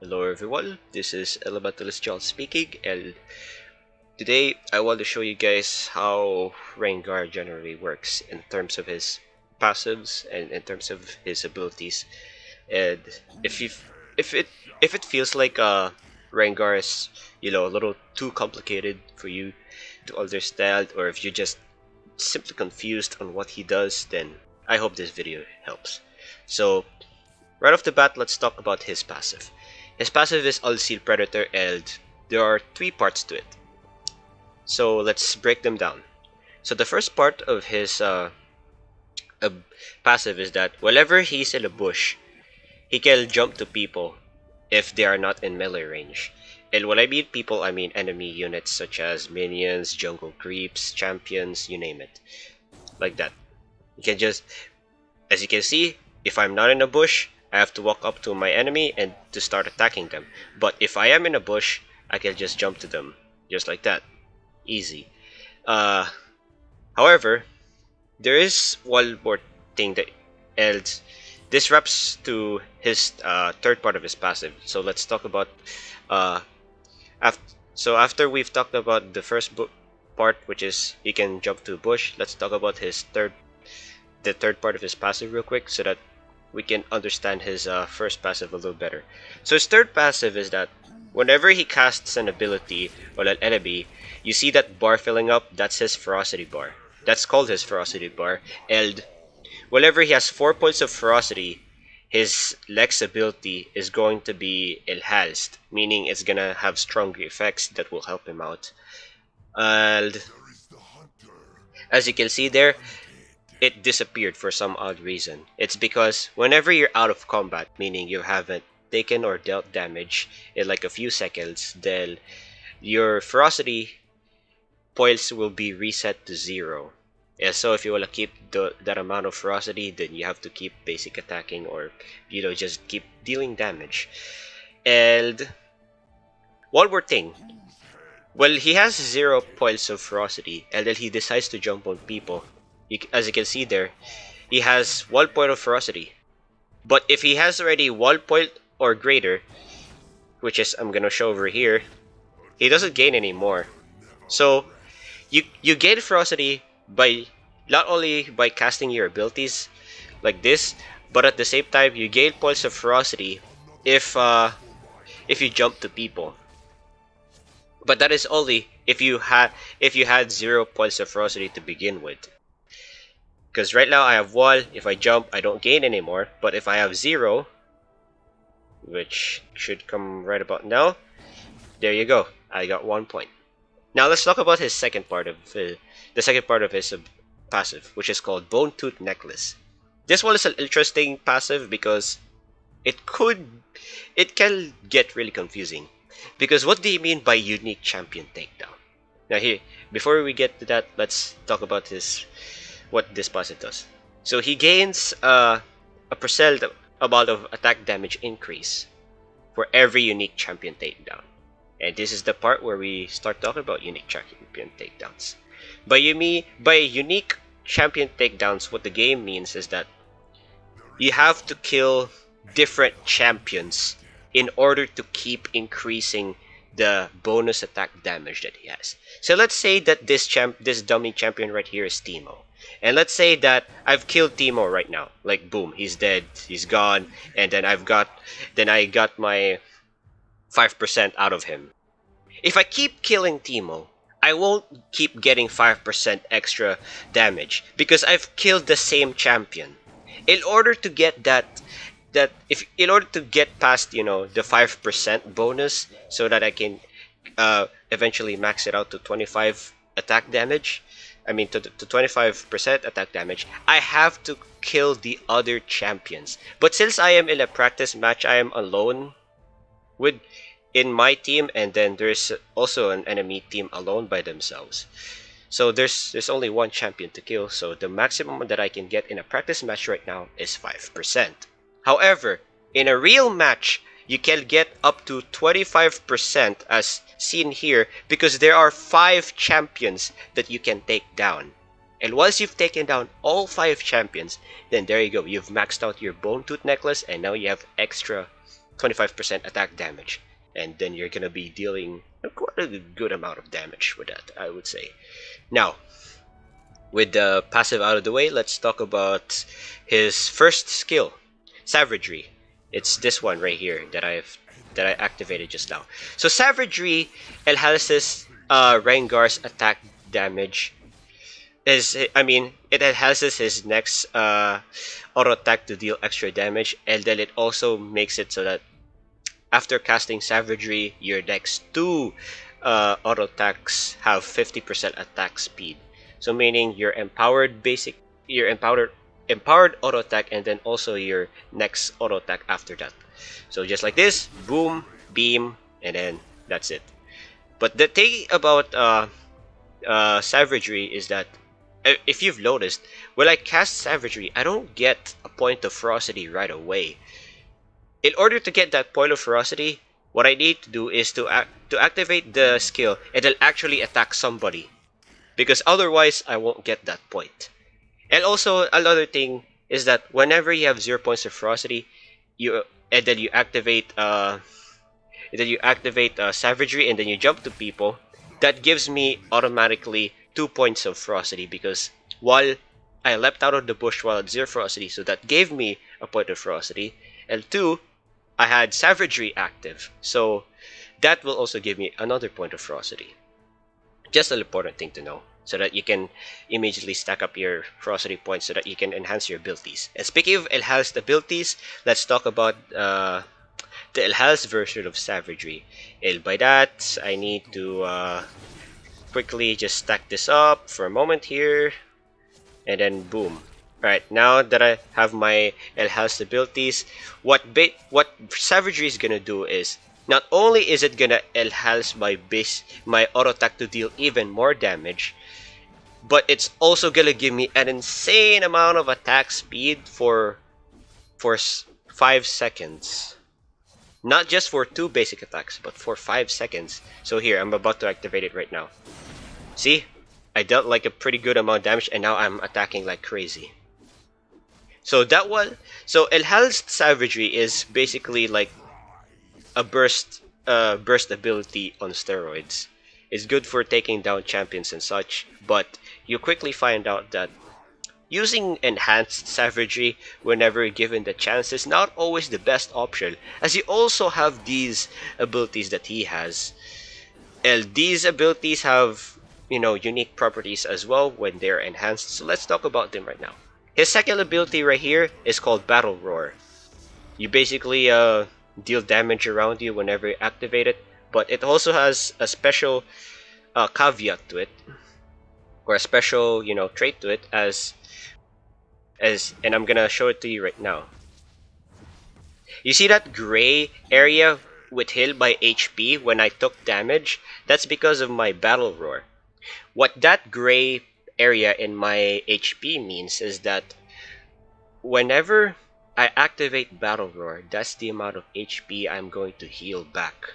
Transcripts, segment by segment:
Hello everyone, this is Elementalist John speaking, and today I want to show you guys how Rengar generally works in terms of his passives and in terms of his abilities. And if you if it feels like Rengar is a little too complicated for you to understand, or if you're just simply confused on what he does, then I hope this video helps. So right off the bat, let's talk about his passive. His passive is All-Seal Predator, and there are three parts to it. So let's break them down. So the first part of his passive is that whenever he's in a bush, he can jump to people if they are not in melee range. And when I mean people, I mean enemy units such as minions, jungle creeps, champions, you name it. Like that. You can just, as you can see, if I'm not in a bush, I have to walk up to my enemy and to start attacking them. But if I am in a bush, I can just jump to them, just like that. Easy. However, there is one more thing that adds. This wraps to his third part of his passive. So let's talk about. Uh, after we've talked about the first part, which is he can jump to a bush, let's talk about the third part of his passive real quick, so that we can understand his first passive a little better. So his third passive is that whenever he casts an ability on an enemy, you see that bar filling up, that's his ferocity bar. That's called his ferocity bar. And whenever he has 4 points of ferocity, his Lex ability is going to be enhanced, meaning it's gonna have stronger effects that will help him out. And as you can see there, it disappeared for some odd reason. It's because whenever you're out of combat, meaning you haven't taken or dealt damage in like a few seconds, then your ferocity points will be reset to 0. And so if you want to keep that amount of ferocity, then you have to keep basic attacking, or just keep dealing damage. And one more thing, well, he has 0 points of ferocity, and then he decides to jump on people. As you can see there, he has 1 point of ferocity. But if he has already 1 point or greater, which is I'm gonna show over here, he doesn't gain any more. So you gain ferocity by not only by casting your abilities like this, but at the same time you gain points of ferocity if you jump to people. But that is only if you had 0 points of ferocity to begin with. Because right now I have 1, if I jump I don't gain anymore, but if I have 0, which should come right about now, there you go, I got 1 point. Now let's talk about his second part of the second part of his passive, which is called Bone Tooth Necklace. This one is an interesting passive because it can get really confusing. Because what do you mean by unique champion takedown? Now here, before we get to that, let's talk about what this passive does. So he gains a percent amount of attack damage increase for every unique champion takedown. And this is the part where we start talking about unique champion takedowns. By unique champion takedowns, what the game means is that you have to kill different champions in order to keep increasing the bonus attack damage that he has. So let's say that this dummy champion right here is Teemo. And let's say that I've killed Teemo right now. Like boom, he's dead, he's gone, and then I got my 5% out of him. If I keep killing Teemo, I won't keep getting 5% extra damage because I've killed the same champion. In order to get in order to get past the 5% bonus, so that I can eventually max it out to 25 attack damage, to 25% attack damage, I have to kill the other champions. But since I am in a practice match, I am alone in my team, and then there's also an enemy team alone by themselves. So there's only one champion to kill, so the maximum that I can get in a practice match right now is 5%. However, in a real match, you can get up to 25% as seen here, because there are 5 champions that you can take down. And once you've taken down all 5 champions, then there you go, you've maxed out your Bone Tooth Necklace, and now you have extra 25% attack damage, and then you're gonna be dealing quite a good amount of damage with that, I would say. Now, with the passive out of the way, let's talk about his first skill, Savagery. It's this one right here that I activated just now. So Savagery enhances Rengar's attack damage. It enhances his next auto attack to deal extra damage, and then it also makes it so that after casting Savagery, your next two auto attacks have 50% attack speed. So meaning your empowered auto attack, and then also your next auto attack after that. So just like this, boom, beam, and then that's it. But the thing about Savagery is that if you've noticed, when I cast Savagery, I don't get a point of ferocity right away. In order to get that point of ferocity, what I need to do is to activate the skill, it'll actually attack somebody, because otherwise I won't get that point. And also another thing is that whenever you have 0 points of ferocity, and then you activate Savagery, and then you jump to people, that gives me automatically 2 points of ferocity, because while I leapt out of the bush while at 0 ferocity, so that gave me a point of ferocity, and 2, I had Savagery active, so that will also give me another point of ferocity. Just an important thing to know, so that you can immediately stack up your ferocity points so that you can enhance your abilities. And speaking of enhanced abilities, let's talk about the enhanced version of Savagery. And by that, I need to quickly just stack this up for a moment here, and then boom. Alright, now that I have my enhanced abilities, what Savagery is gonna do is, not only is it gonna enhance my auto attack to deal even more damage, but it's also gonna give me an insane amount of attack speed for 5 seconds. Not just for 2 basic attacks, but for 5 seconds. So here, I'm about to activate it right now. See? I dealt like a pretty good amount of damage, and now I'm attacking like crazy. So enhanced Savagery is basically like a burst ability on steroids. It's good for taking down champions and such, but you quickly find out that using enhanced Savagery whenever given the chance is not always the best option, as you also have these abilities that he has. And these abilities have, unique properties as well when they're enhanced, so let's talk about them right now. His second ability right here is called Battle Roar. You basically deal damage around you whenever you activate it, but it also has a special caveat to it, or a special trait to it, as and I'm gonna show it to you right now. You see that gray area with heal by HP when I took damage? That's because of my Battle Roar. What that gray area in my HP means is that whenever I activate Battle Roar, that's the amount of HP I'm going to heal back.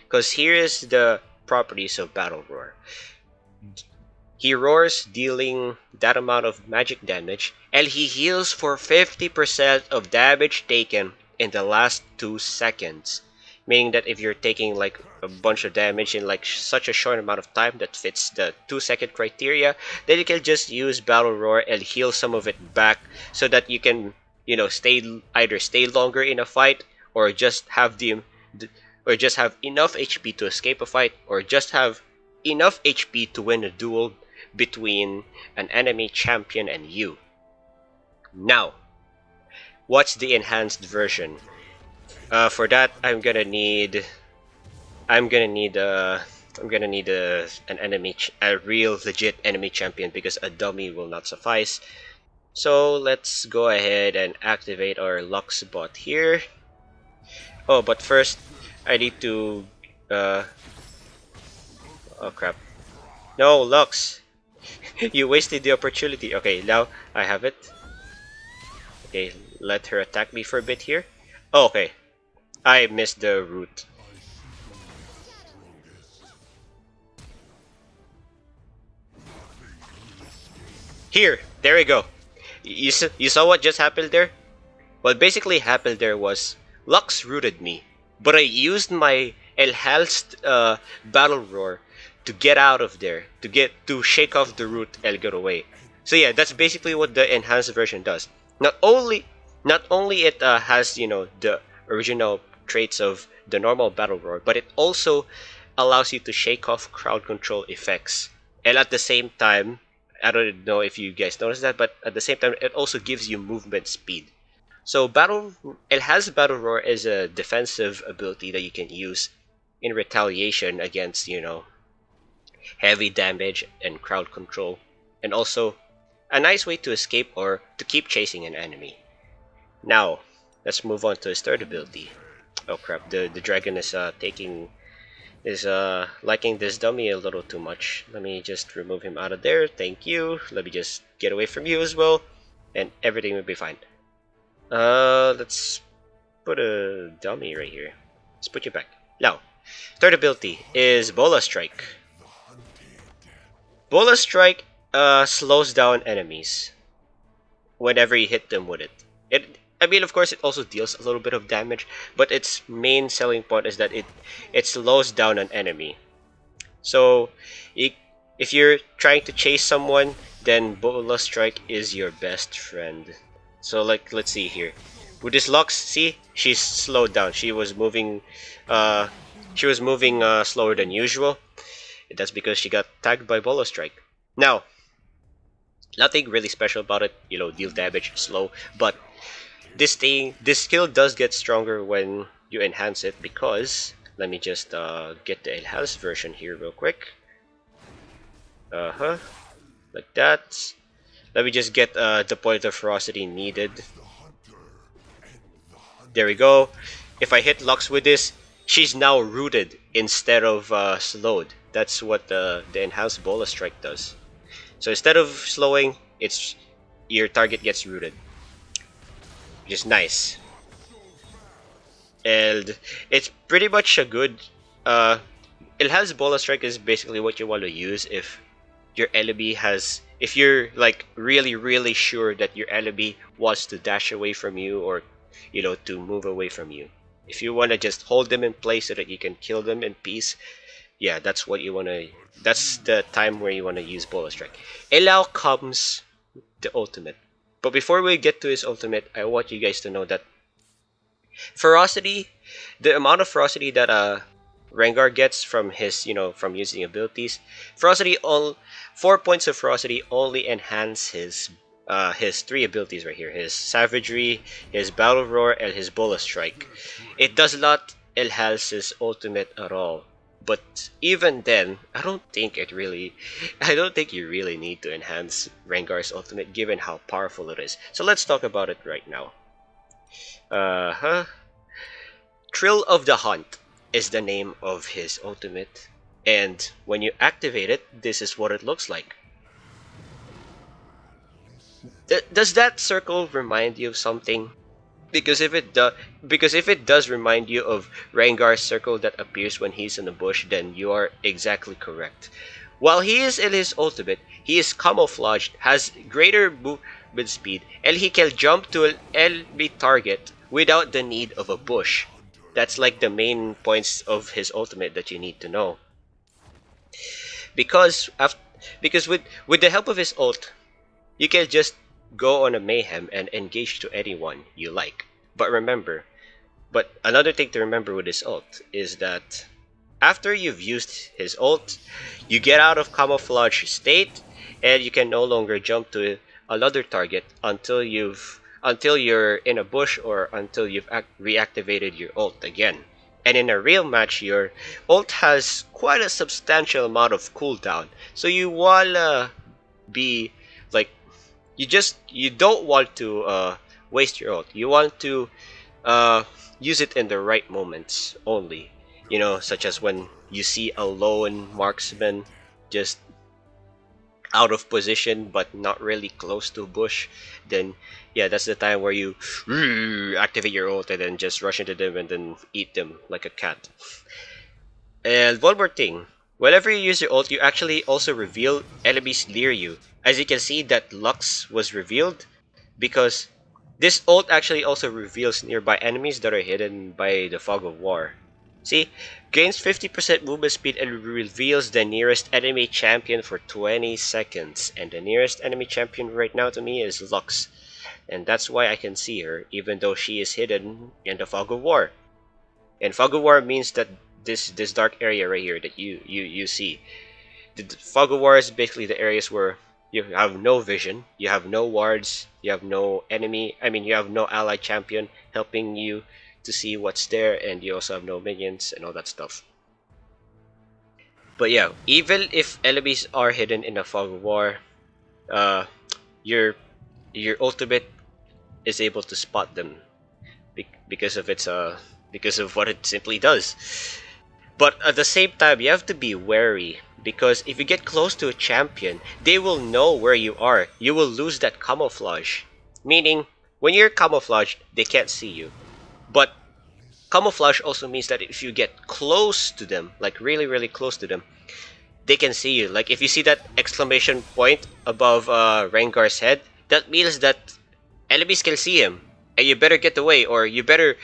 Because here is the properties of Battle Roar. He roars, dealing that amount of magic damage, and he heals for 50% of damage taken in the last 2 seconds. Meaning that if you're taking like a bunch of damage in like such a short amount of time that fits the 2-second criteria, then you can just use Battle Roar and heal some of it back, so that you can either stay longer in a fight, or just have enough HP to escape a fight, or just have enough HP to win a duel between an enemy champion and you. Now, what's the enhanced version? For that, I'm gonna need a real legit enemy champion, because a dummy will not suffice. So let's go ahead and activate our Lux bot here. Oh, but first I need to oh crap. No, Lux! You wasted the opportunity. Okay, now I have it. Okay, let her attack me for a bit here. Oh, okay. I missed the route. Here! There we go. You saw what just happened there? What basically happened there was, Lux rooted me, but I used my enhanced battle roar to get out of there, to shake off the root and get away. So yeah, that's basically what the enhanced version does. Not only it has the original traits of the normal battle roar, but it also allows you to shake off crowd control effects. And at the same time, I don't know if you guys noticed that, but at the same time, it also gives you movement speed. So it has battle roar as a defensive ability that you can use in retaliation against heavy damage and crowd control, and also a nice way to escape or to keep chasing an enemy. Now, let's move on to his third ability. Oh crap, the dragon is liking this dummy a little too much. Let me just remove him out of there. Thank you. Let me just get away from you as well, and everything will be fine. Let's put a dummy right here. Let's put you back. Now, third ability is Bola Strike. Bola Strike slows down enemies whenever you hit them with it. I mean, of course, it also deals a little bit of damage, but its main selling point is that it slows down an enemy. So, if you're trying to chase someone, then Bola Strike is your best friend. So, like, let's see here. With this Lux, see, she's slowed down. Uh, she was moving slower than usual. That's because she got tagged by Bola Strike. Now, nothing really special about it. Deal damage slow, but this skill does get stronger when you enhance it, because let me just get the enhanced version here real quick. Like that. Let me just get the point of ferocity needed. There we go. If I hit Lux with this, she's now rooted instead of slowed. That's what the enhanced Bola Strike does. So instead of slowing, your target gets rooted, which is nice. And it's pretty much a good. It has Bola Strike is basically what you want to use if your enemy has. If you're like really sure that your enemy wants to dash away from you, or to move away from you. If you want to just hold them in place so that you can kill them in peace, yeah, that's what you want to. That's the time where you want to use Bola Strike. And now comes the ultimate. But before we get to his ultimate, I want you guys to know that ferocity, the amount of ferocity that Rengar gets from his, from using abilities, ferocity all 4 points of ferocity only enhance his three abilities right here: his Savagery, his Battle Roar, and his Bola Strike. It does not enhance his ultimate at all. But even then, I don't think you really need to enhance Rengar's ultimate given how powerful it is. So let's talk about it right now. Thrill of the Hunt is the name of his ultimate, and when you activate it, this is what it looks like. Does that circle remind you of something? Because if it does remind you of Rengar's circle that appears when he's in the bush, then you are exactly correct. While he is in his ultimate, he is camouflaged, has greater movement speed, and he can jump to an enemy target without the need of a bush. That's like the main points of his ultimate that you need to know. Because with the help of his ult, you can just go on a mayhem and engage to anyone you like. But another thing to remember with his ult is that after you've used his ult, you get out of camouflage state, and you can no longer jump to another target until you're in a bush, or until you've reactivated your ult again. And in a real match, your ult has quite a substantial amount of cooldown, so you wanna be like, you don't want to waste your ult. You want to use it in the right moments only. Such as when you see a lone marksman just out of position but not really close to a bush, then yeah, that's the time where you activate your ult and then just rush into them and then eat them like a cat. And one more thing, whenever you use your ult, you actually also reveal enemies near you. As you can see, that Lux was revealed because This ult actually also reveals nearby enemies that are hidden by the fog of war. See, gains 50% movement speed and reveals the nearest enemy champion for 20 seconds. And the nearest enemy champion right now to me is Lux. And that's why I can see her, even though she is hidden in the fog of war. And fog of war means that this dark area right here that you see. The fog of war is basically the areas where you have no vision, you have no wards, you have no enemy, you have no allied champion helping you to see what's there, and you also have no minions and all that stuff. But yeah, even if enemies are hidden in the fog of war, uh, your ultimate is able to spot them because of because of what it simply does. But at the same time, you have to be wary because if you get close to a champion, they will know where you are. You will lose that camouflage. Meaning, when you're camouflaged, they can't see you. But camouflage also means that if you get close to them, like really, really close to them, they can see you. Like if you see that exclamation point above Rengar's head, that means that enemies can see him. And you better get away, or you better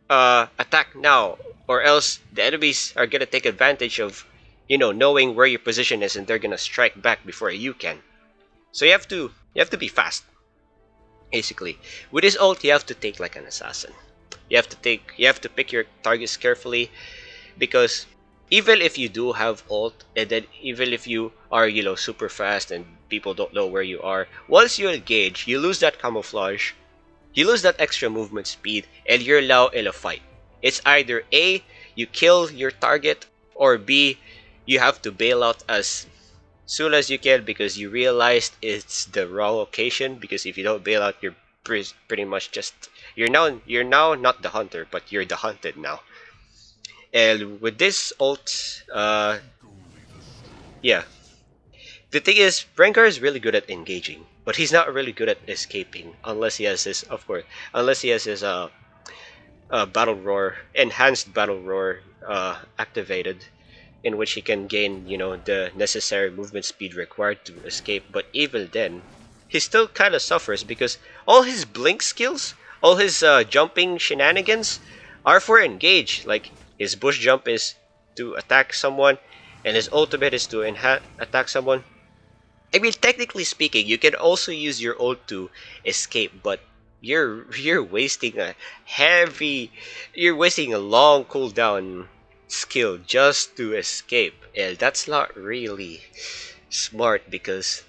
attack now, or else the enemies are gonna take advantage of, knowing where your position is, and they're gonna strike back before you can. So you have to be fast. Basically, with this ult, you have to take like an assassin. You have to pick your targets carefully because even if you do have ult, and then even if you are super fast and people don't know where you are, once you engage, you lose that camouflage. You lose that extra movement speed and you're now in a fight. It's either A, you kill your target, or B, you have to bail out as soon as you can because you realized it's the wrong location, because if you don't bail out, you're pretty much just you're now not the hunter, but you're the hunted now. And with this ult, yeah. The thing is, Rengar is really good at engaging, but he's not really good at escaping unless he has his, of course, unless he has his battle roar, enhanced battle roar activated, in which he can gain, the necessary movement speed required to escape. But even then, he still kind of suffers because all his blink skills, all his jumping shenanigans, are for engage. Like his bush jump is to attack someone, and his ultimate is to attack someone. Technically speaking, you can also use your ult to escape, but you're wasting you're wasting a long cooldown skill just to escape, and that's not really smart because.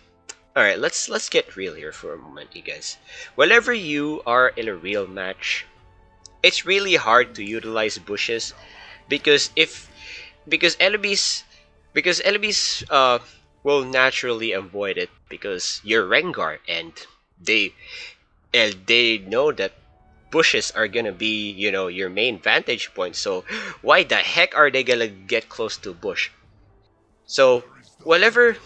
All right, let's get real here for a moment, you guys. Whenever you are in a real match, it's really hard to utilize bushes because enemies will naturally avoid it because you're Rengar, and they they know that bushes are gonna be your main vantage point. So why the heck are they gonna get close to bush? So whenever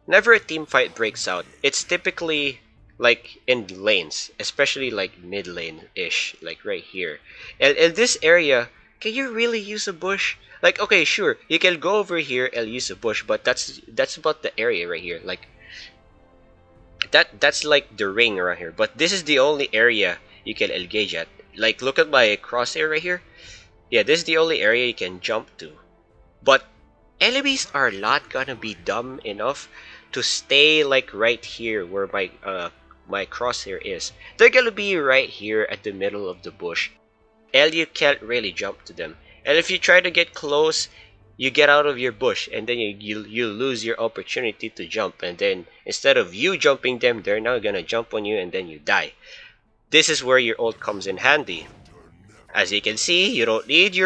a team fight breaks out, it's typically like in lanes, especially like mid lane ish, like right here. And in this area, can you really use a bush? Like, okay, sure, you can go over here and use a bush, but that's about the area right here. Like that's like the ring right here. But this is the only area you can engage at. Like, look at my crosshair right here. Yeah, this is the only area you can jump to. But enemies are not gonna be dumb enough to stay like right here where my crosshair is. They're gonna be right here at the middle of the bush, and you can't really jump to them. And if you try to get close, you get out of your bush, and then you lose your opportunity to jump. And then instead of you jumping them, they're now gonna jump on you, and then you die. This is where your ult comes in handy. As you can see, you don't need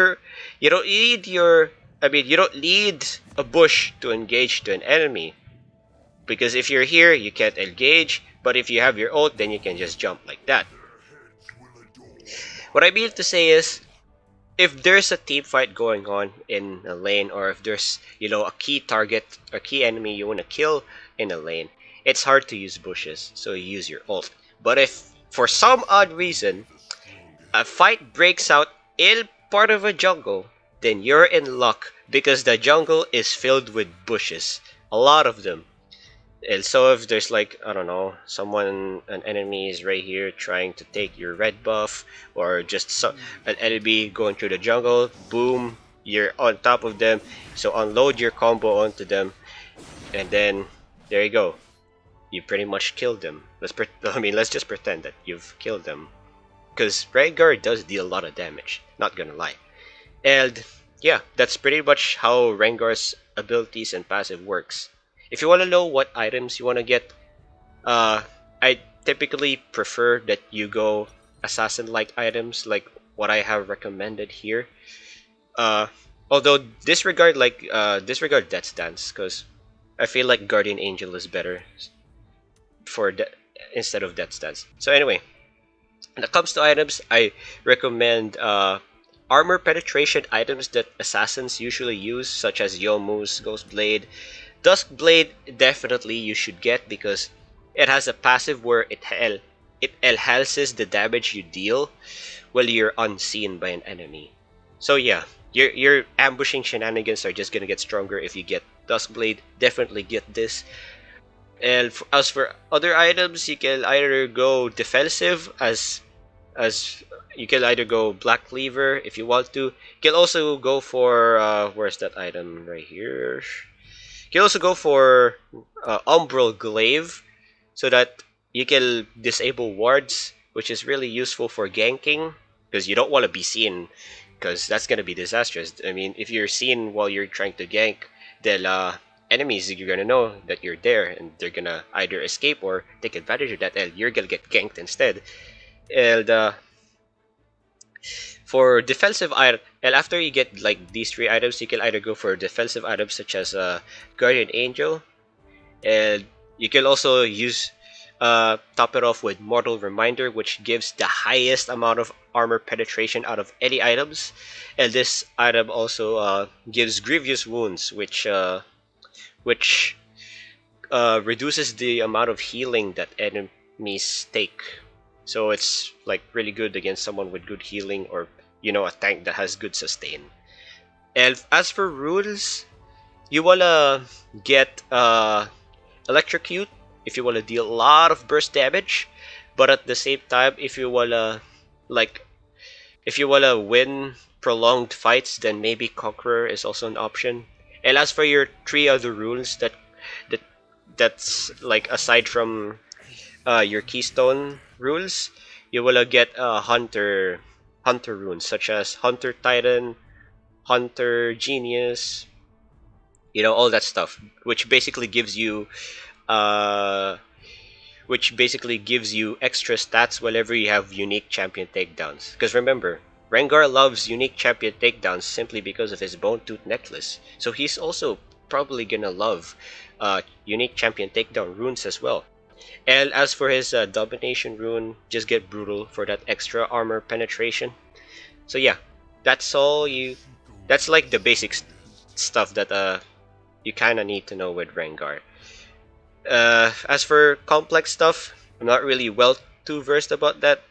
a bush to engage to an enemy. Because if you're here, you can't engage, but if you have your ult, then you can just jump like that. What I mean to say is, if there's a team fight going on in a lane, or if there's, a key target, a key enemy you want to kill in a lane, it's hard to use bushes, so you use your ult. But if, for some odd reason, a fight breaks out in part of a jungle, then you're in luck because the jungle is filled with bushes. A lot of them. And so if there's like, I don't know, an enemy is right here trying to take your red buff, or just an enemy going through the jungle, boom, you're on top of them. So unload your combo onto them, and then there you go. You pretty much killed them. I mean, let's just pretend that you've killed them, because Rengar does deal a lot of damage. Not gonna lie. And yeah, that's pretty much how Rengar's abilities and passive works. If you want to know what items you want to get, I typically prefer that you go assassin-like items, like what I have recommended here. Uh, Although disregard Death's Dance, because I feel like Guardian Angel is better for instead of Death's Dance. So anyway, when it comes to items, I recommend armor penetration items that assassins usually use, such as Yomu's Ghost Blade. Dusk Blade definitely you should get because it has a passive where it enhances the damage you deal while you're unseen by an enemy. So yeah, your ambushing shenanigans are just gonna get stronger if you get Dusk Blade. Definitely get this. And as for other items, you can either go defensive as you can either go Black Cleaver if you want to. You can also go for where's that item right here? You can also go for Umbral Glaive so that you can disable wards, which is really useful for ganking because you don't want to be seen because that's gonna be disastrous. I mean, if you're seen while you're trying to gank, then enemies you're gonna know that you're there and they're gonna either escape or take advantage of that, and you're gonna get ganked instead. And for defensive item, and after you get like these three items, you can either go for defensive items such as Guardian Angel, and you can also use top it off with Mortal Reminder, which gives the highest amount of armor penetration out of any items. And this item also gives Grievous Wounds, which reduces the amount of healing that enemies take. So it's like really good against someone with good healing, or a tank that has good sustain. And as for rules, you wanna get Electrocute if you wanna deal a lot of burst damage, but at the same time, like if you wanna win prolonged fights, then maybe Conqueror is also an option. And as for your three other rules that that's like aside from your keystone rules, you will get hunter runes such as Hunter Titan, Hunter Genius, all that stuff, uh, which basically gives you extra stats whenever you have unique champion takedowns. Because remember, Rengar loves unique champion takedowns simply because of his Bone Tooth necklace. So he's also probably gonna love unique champion takedown runes as well. And as for his domination rune, just get brutal for that extra armor penetration. So yeah, that's all you. That's like the basic stuff that you kind of need to know with Rengar. As for complex stuff, I'm not really well too versed about that.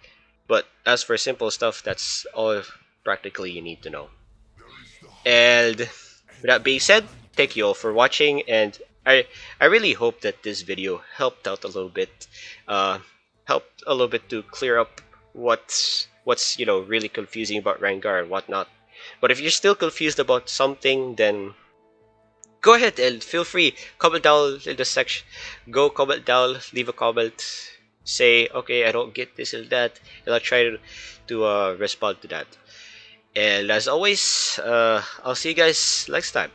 But as for simple stuff, that's all practically you need to know. And with that being said, thank you all for watching, and I really hope that this video helped out a little bit, uh, helped a little bit to clear up what's really confusing about Rengar and whatnot. But if you're still confused about something, then go ahead and feel free, comment down in the section. Go comment down, leave a comment, say okay, I don't get this and that, and I'll try to respond to that. And as always, I'll see you guys next time.